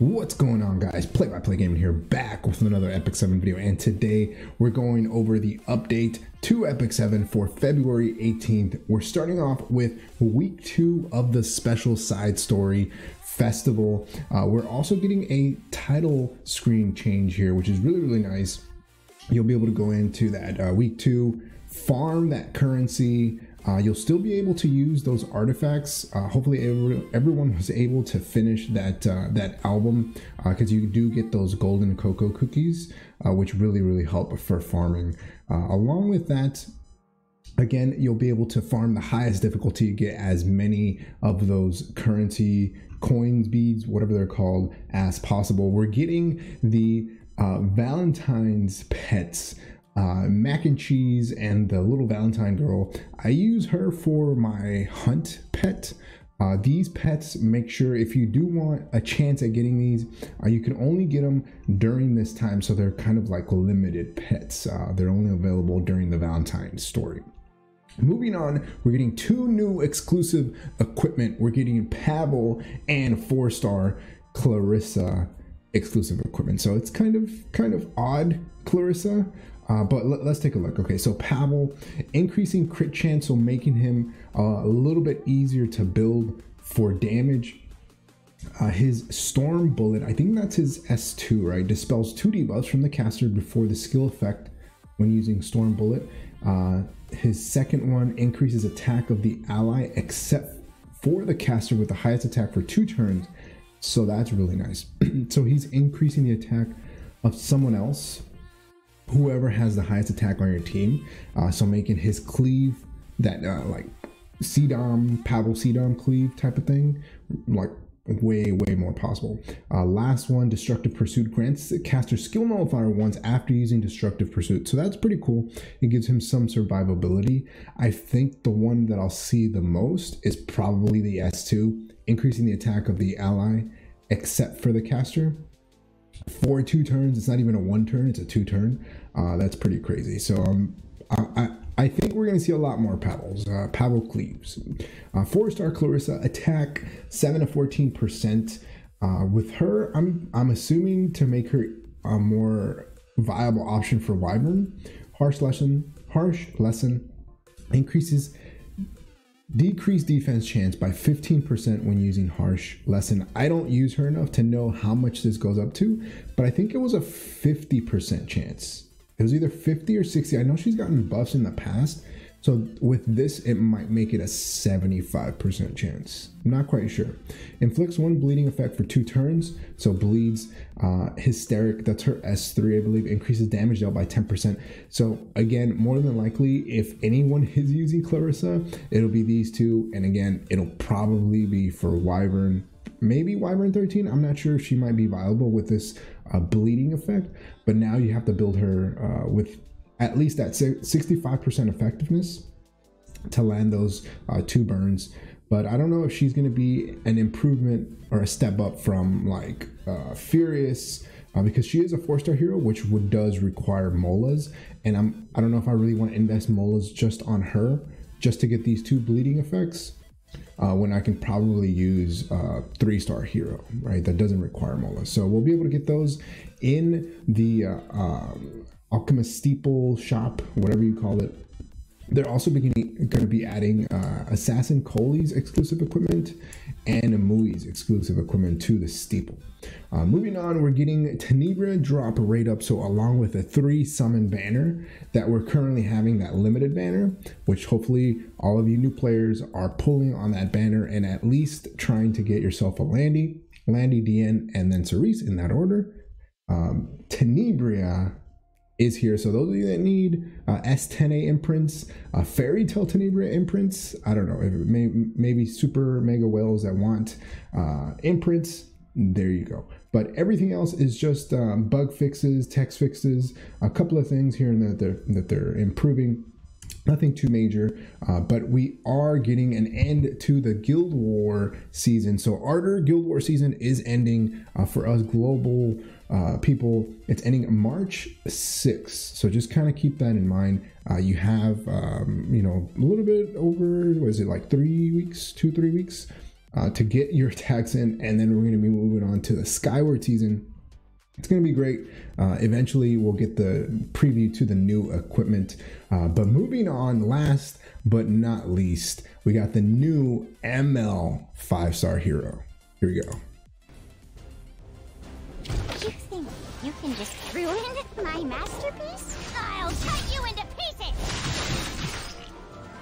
What's going on, guys? Play-by-play gaming here, back with another Epic 7 video, and today we're going over the update to Epic 7 for February 18th. We're starting off with week 2 of the special Sidestory festival. We're also getting a title screen change here, which is really nice. You'll be able to go into that week 2, farm that currency. You'll still be able to use those artifacts. Hopefully everyone was able to finish that album, because you do get those golden cocoa cookies, which really help for farming. Along with that, again, you'll be able to farm the highest difficulty, get as many of those currency coins, beads, whatever they're called, as possible. We're getting the Valentine's pets, mac and cheese and the little Valentine girl. I use her for my hunt pet. These pets, make sure if you do want a chance at getting these, you can only get them during this time, so they're kind of like limited pets. They're only available during the Valentine's story. Moving on, we're getting 2 new exclusive equipment. We're getting Pavel and 4-star Clarissa exclusive equipment. So it's kind of odd, Clarissa. But let's take a look. Okay, so Pavel, increasing crit chance, so making him a little bit easier to build for damage. His Storm Bullet, I think that's his S2, right? Dispels 2 debuffs from the caster before the skill effect when using Storm Bullet. His second one increases attack of the ally except for the caster with the highest attack for 2 turns. So that's really nice. So he's increasing the attack of someone else, whoever has the highest attack on your team, so making his cleave that like Pavel CDOM cleave type of thing, like way more possible. Last one, Destructive Pursuit, grants the caster skill nullifier once after using Destructive Pursuit, so that's pretty cool. It gives him some survivability. I think the one that I'll see the most is probably the S2, increasing the attack of the ally except for the caster for 2 turns. It's not even a 1 turn, it's a 2 turn. That's pretty crazy. So I think we're going to see a lot more Pavels. Pavel cleaves. 4-star Clarissa, attack 7 to 14%. With her, I'm assuming to make her a more viable option for Wyvern. Harsh lesson increases decreased defense chance by 15% when using Harsh Lesson. I don't use her enough to know how much this goes up to, but I think it was a 50% chance. It was either 50 or 60. I know she's gotten buffs in the past, so with this it might make it a 75% chance. I'm not quite sure. Inflicts 1 bleeding effect for 2 turns, so bleeds. Hysteric, that's her S3, I believe, increases damage dealt by 10%. So again, more than likely, if anyone is using Clarissa, it'll be these 2, and again, it'll probably be for Wyvern, maybe Wyvern 13. I'm not sure if she might be viable with this bleeding effect, but now you have to build her with at least that 65% effectiveness to land those 2 burns. But I don't know if she's going to be an improvement or a step up from like Furious, because she is a 4-star hero, which does require molas, and I don't know if I really want to invest molas just on her just to get these 2 bleeding effects, when I can probably use 3-star hero, right, that doesn't require molas. So we'll be able to get those in the Alchemist Steeple shop, whatever you call it. They're also going to be adding Assassin Coley's exclusive equipment and Mui's exclusive equipment to the Steeple. Moving on, we're getting Tenebria drop rate up, so along with a 3 summon banner that we're currently having, that limited banner, which hopefully all of you new players are pulling on that banner and at least trying to get yourself a Landy, DN, and then Cerise in that order. Tenebria is here, so those of you that need S10A imprints, Fairy Tale Tenebria imprints, I don't know, if maybe super mega whales that want imprints, there you go. But everything else is just bug fixes, text fixes, a couple of things here and there that they're improving. Nothing too major, but we are getting an end to the Guild War season. So Ardor Guild War season is ending for us global people. It's ending March 6th. So just kind of keep that in mind. You have, you know, a little bit over, was it like 3 weeks, 2-3 weeks to get your attacks in, and then we're going to be moving on to the Skyward season. It's going to be great. Eventually we'll get the preview to the new equipment, but moving on, last but not least, we got the new ML 5-star hero. Here we go. You think you can just ruin my masterpiece? I'll cut you into pieces!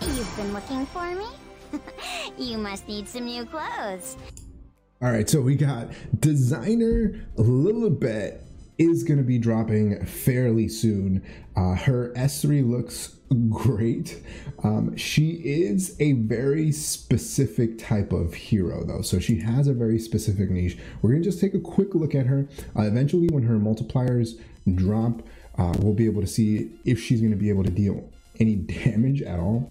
You've been looking for me? You must need some new clothes. All right, so we got designer Lilibet is going to be dropping fairly soon. Her S3 looks great. She is a very specific type of hero though, so she has a very specific niche. We're going to just take a quick look at her. Eventually when her multipliers drop, we'll be able to see if she's going to be able to deal any damage at all.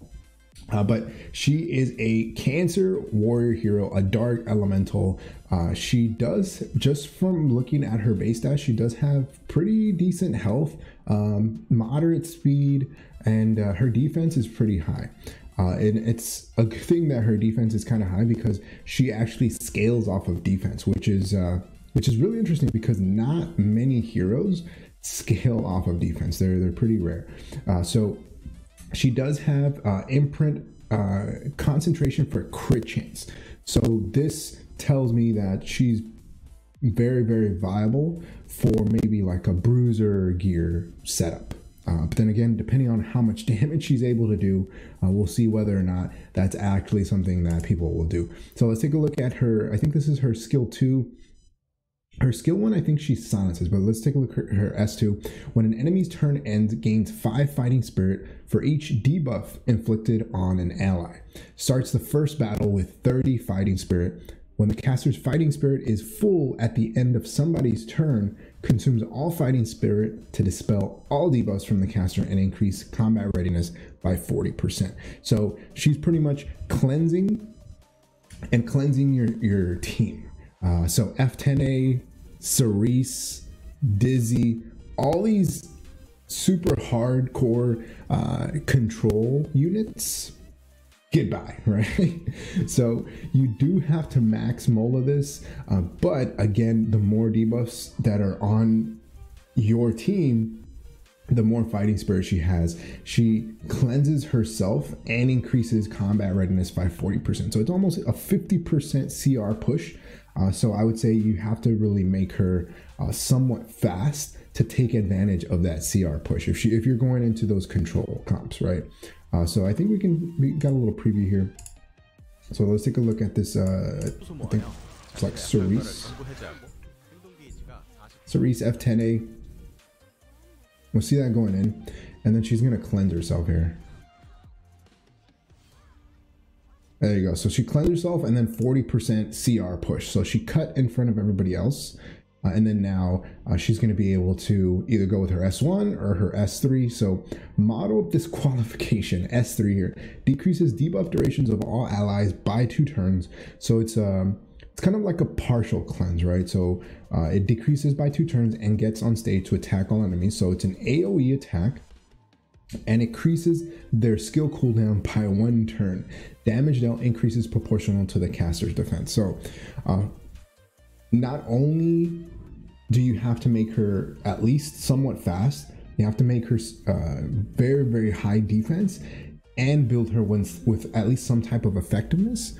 But she is a Cancer warrior hero, a dark elemental. She does, just from looking at her base stats, she does have pretty decent health, moderate speed, and her defense is pretty high. And it's a good thing that her defense is kind of high because she actually scales off of defense, which is really interesting because not many heroes scale off of defense. They're pretty rare. So she does have imprint concentration for crit chance. So this tells me that she's very, very viable for maybe like a bruiser gear setup. But then again, depending on how much damage she's able to do, we'll see whether or not that's actually something that people will do. So let's take a look at her. I think this is her skill 2. Her skill 1, I think she silences, but let's take a look at her S2. When an enemy's turn ends, gains 5 fighting spirit for each debuff inflicted on an ally. Starts the first battle with 30 fighting spirit. When the caster's fighting spirit is full at the end of somebody's turn, consumes all fighting spirit to dispel all debuffs from the caster and increase combat readiness by 40%. So she's pretty much cleansing your team. So F10A, Cerise, Dizzy, all these super hardcore control units, goodbye, right? So you do have to max Mola this, but again, the more debuffs that are on your team, the more fighting spirit she has. She cleanses herself and increases combat readiness by 40%. So it's almost a 50% CR push. So I would say you have to really make her somewhat fast to take advantage of that CR push if you're going into those control comps, right? So I think we got a little preview here. So let's take a look at this. I think it's like Cerise F10A. We'll see that going in, and then she's gonna cleanse herself here. There you go. So she cleansed herself and then 40% CR push. So she cut in front of everybody else. And then now she's going to be able to either go with her S1 or her S3. So model disqualification, S3 here, decreases debuff durations of all allies by 2 turns. So it's kind of like a partial cleanse, right? So it decreases by 2 turns and gets on stage to attack all enemies. So it's an AoE attack, and increases their skill cooldown by 1 turn. Damage dealt increases proportional to the caster's defense. So not only do you have to make her at least somewhat fast, you have to make her very, very high defense and build her with at least some type of effectiveness,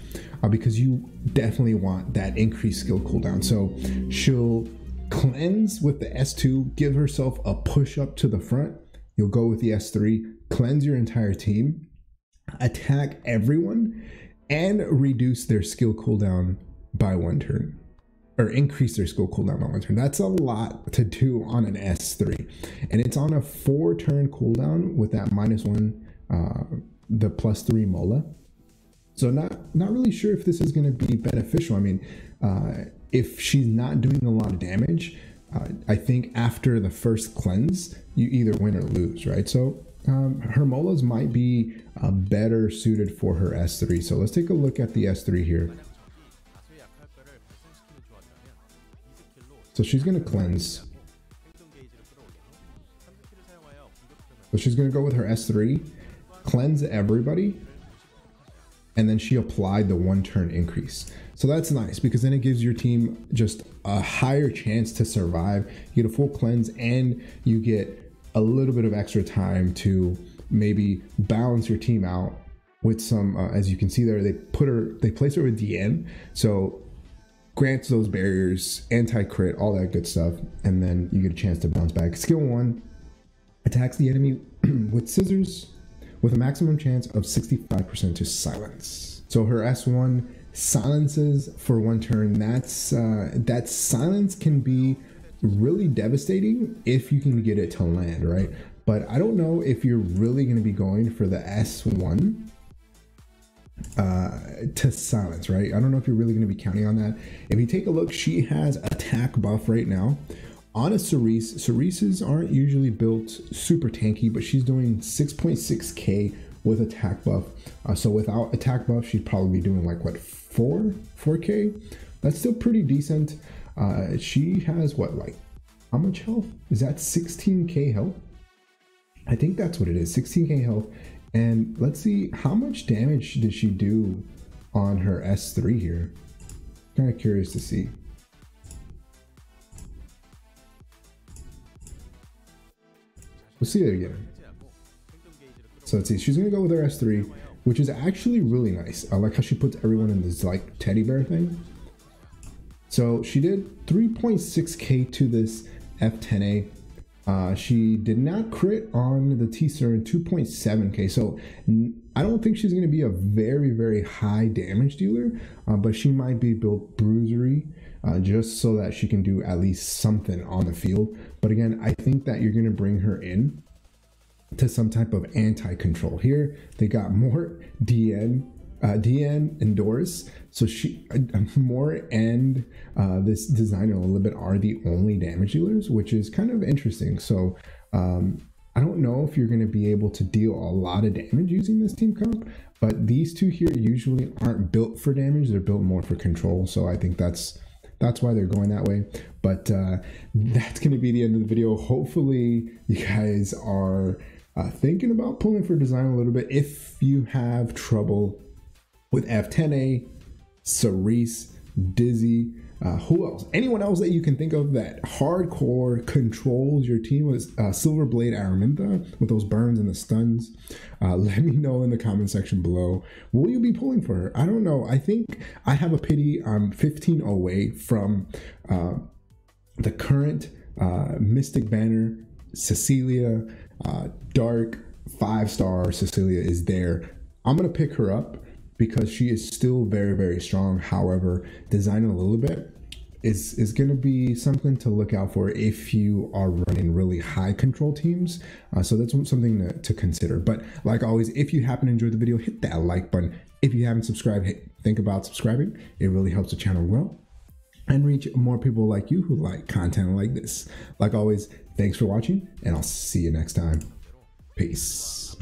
because you definitely want that increased skill cooldown. So she'll cleanse with the S2, give herself a push up to the front. You'll go with the S3, cleanse your entire team, attack everyone, and reduce their skill cooldown by 1 turn, or increase their skill cooldown by 1 turn. That's a lot to do on an S3, and it's on a 4-turn cooldown with that -1, the +3 Mola. So not really sure if this is going to be beneficial. I mean, if she's not doing a lot of damage, I think after the first cleanse, you either win or lose, right? So her Molas might be better suited for her S3. So let's take a look at the S3 here. So she's going to cleanse. So she's going to go with her S3, cleanse everybody, and then she applied the 1-turn increase. So that's nice because then it gives your team just a higher chance to survive. You get a full cleanse and you get a little bit of extra time to maybe balance your team out with some, as you can see there, they place her with DN. So grants those barriers, anti-crit, all that good stuff. And then you get a chance to bounce back. Skill 1, attacks the enemy with scissors with a maximum chance of 65% to silence. So her S1 silences for 1 turn. That silence can be really devastating if you can get it to land, right? But I don't know if you're really going to be going for the S1 to silence, right? I don't know if you're really going to be counting on that. If you take a look, she has attack buff right now on a Cerise. Cerises aren't usually built super tanky, but she's doing 6.6k with attack buff. So without attack buff, she'd probably be doing like what, 4k? That's still pretty decent. She has what, like, how much health? Is that 16k health? I think that's what it is, 16k health. And let's see, how much damage did she do on her S3 here? Kind of curious to see. We'll see it again. So let's see, she's gonna go with her S3, which is actually really nice. I like how she puts everyone in this like teddy bear thing. So she did 3.6k to this F10A. She did not crit on the T-Ser in 2.7k. So I don't think she's going to be a very, very high damage dealer, but she might be built bruisery just so that she can do at least something on the field. But again, I think that you're going to bring her in to some type of anti-control. Here, they got more DN and Doris. So more and this designer Lilibet are the only damage dealers, which is kind of interesting. So I don't know if you're going to be able to deal a lot of damage using this team comp, but these two here usually aren't built for damage. They're built more for control. So I think that's why they're going that way. But that's going to be the end of the video. Hopefully you guys are thinking about pulling for design a little bit. If you have trouble with F10A, Cerise, Dizzy, who else? Anyone else that you can think of that hardcore controls your team with Silverblade Araminta with those burns and the stuns? Let me know in the comment section below. Will you be pulling for her? I don't know. I think I have a pity. I'm 15 away from the current Mystic Banner Cecilia. Dark 5-star Cecilia is there. I'm going to pick her up because she is still very, very strong. However, designing a little bit is going to be something to look out for if you are running really high control teams. So that's something to consider. But like always, if you happen to enjoy the video, hit that like button. If you haven't subscribed, think about subscribing. It really helps the channel grow and reach more people like you who like content like this. Like always, thanks for watching, and I'll see you next time. Peace.